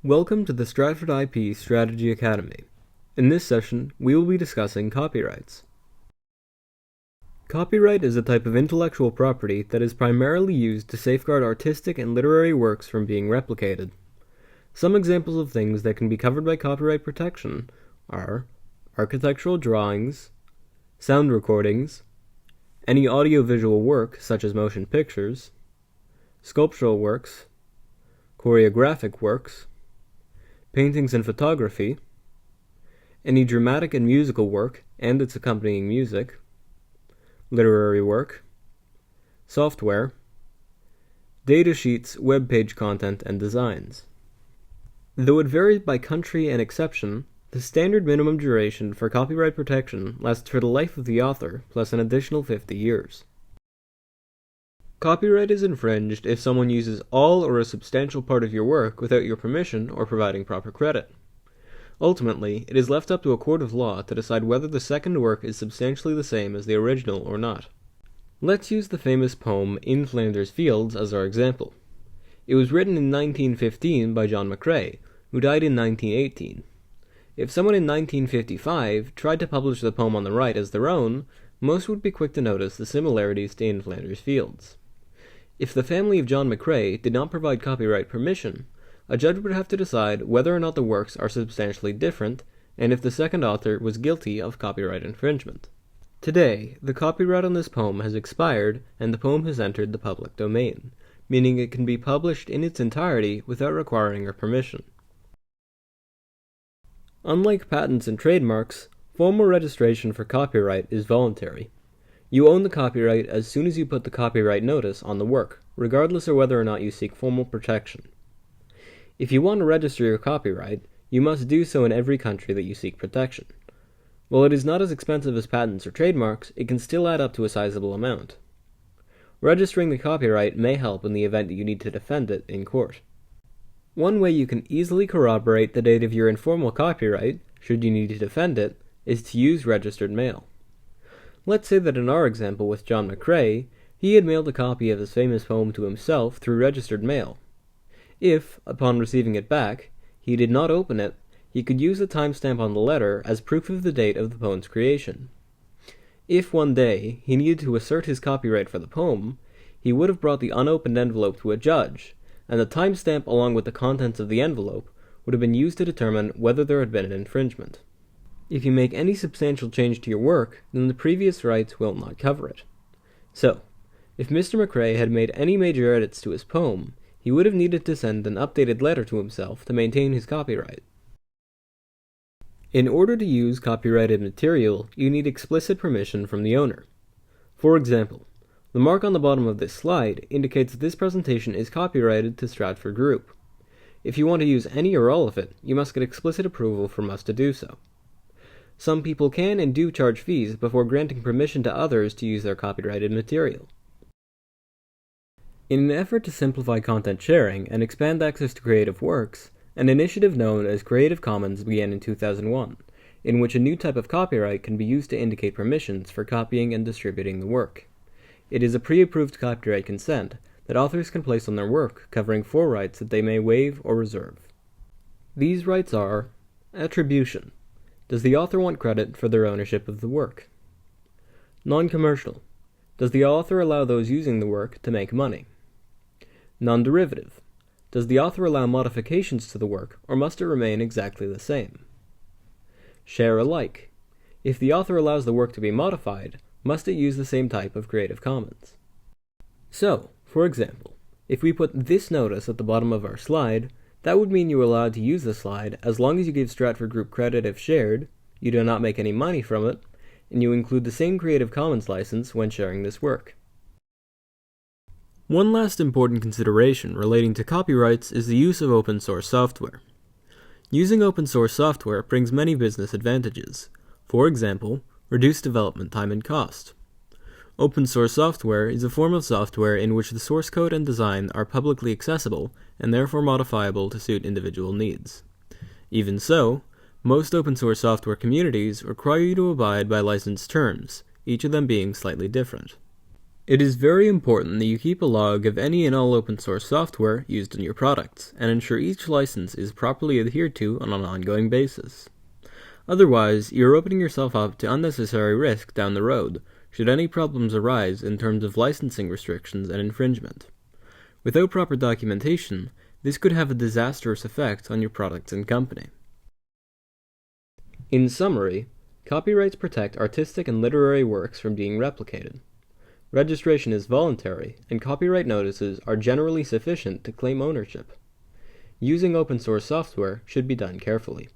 Welcome to the Stratford IP Strategy Academy. In this session, we will be discussing copyrights. Copyright is a type of intellectual property that is primarily used to safeguard artistic and literary works from being replicated. Some examples of things that can be covered by copyright protection are architectural drawings, sound recordings, any audiovisual work such as motion pictures, sculptural works, choreographic works, paintings and photography, any dramatic and musical work and its accompanying music, literary work, software, datasheets, web page content, and designs. Though it varies by country and exception, the standard minimum duration for copyright protection lasts for the life of the author plus an additional 50 years. Copyright is infringed if someone uses all or a substantial part of your work without your permission or providing proper credit. Ultimately, it is left up to a court of law to decide whether the second work is substantially the same as the original or not. Let's use the famous poem In Flanders Fields as our example. It was written in 1915 by John McCrae, who died in 1918. If someone in 1955 tried to publish the poem on the right as their own, most would be quick to notice the similarities to In Flanders Fields. If the family of John McCrae did not provide copyright permission, a judge would have to decide whether or not the works are substantially different, and if the second author was guilty of copyright infringement. Today, the copyright on this poem has expired, and the poem has entered the public domain, meaning it can be published in its entirety without requiring our permission. Unlike patents and trademarks, formal registration for copyright is voluntary. You own the copyright as soon as you put the copyright notice on the work, regardless of whether or not you seek formal protection. If you want to register your copyright, you must do so in every country that you seek protection. While it is not as expensive as patents or trademarks, it can still add up to a sizable amount. Registering the copyright may help in the event that you need to defend it in court. One way you can easily corroborate the date of your informal copyright, should you need to defend it, is to use registered mail. Let's say that in our example with John McCrae, he had mailed a copy of his famous poem to himself through registered mail. If, upon receiving it back, he did not open it, he could use the timestamp on the letter as proof of the date of the poem's creation. If one day he needed to assert his copyright for the poem, he would have brought the unopened envelope to a judge, and the timestamp along with the contents of the envelope would have been used to determine whether there had been an infringement. If you make any substantial change to your work, then the previous rights will not cover it. So, if Mr. McCrae had made any major edits to his poem, he would have needed to send an updated letter to himself to maintain his copyright. In order to use copyrighted material, you need explicit permission from the owner. For example, the mark on the bottom of this slide indicates that this presentation is copyrighted to Stratford Group. If you want to use any or all of it, you must get explicit approval from us to do so. Some people can and do charge fees before granting permission to others to use their copyrighted material. In an effort to simplify content sharing and expand access to creative works, an initiative known as Creative Commons began in 2001, in which a new type of copyright can be used to indicate permissions for copying and distributing the work. It is a pre-approved copyright consent that authors can place on their work, covering 4 rights that they may waive or reserve. These rights are attribution. Does the author want credit for their ownership of the work? Non-commercial. Does the author allow those using the work to make money? Non-derivative. Does the author allow modifications to the work, or must it remain exactly the same? Share alike. If the author allows the work to be modified, must it use the same type of Creative Commons? So, for example, if we put this notice at the bottom of our slide, that would mean you are allowed to use the slide as long as you give Stratford Group credit if shared, you do not make any money from it, and you include the same Creative Commons license when sharing this work. One last important consideration relating to copyrights is the use of open source software. Using open source software brings many business advantages. For example, reduced development time and cost. Open source software is a form of software in which the source code and design are publicly accessible and therefore modifiable to suit individual needs. Even so, most open source software communities require you to abide by license terms, each of them being slightly different. It is very important that you keep a log of any and all open source software used in your products, and ensure each license is properly adhered to on an ongoing basis. Otherwise, you're opening yourself up to unnecessary risk down the road, should any problems arise in terms of licensing restrictions and infringement. Without proper documentation, this could have a disastrous effect on your products and company. In summary, copyrights protect artistic and literary works from being replicated. Registration is voluntary, and copyright notices are generally sufficient to claim ownership. Using open source software should be done carefully.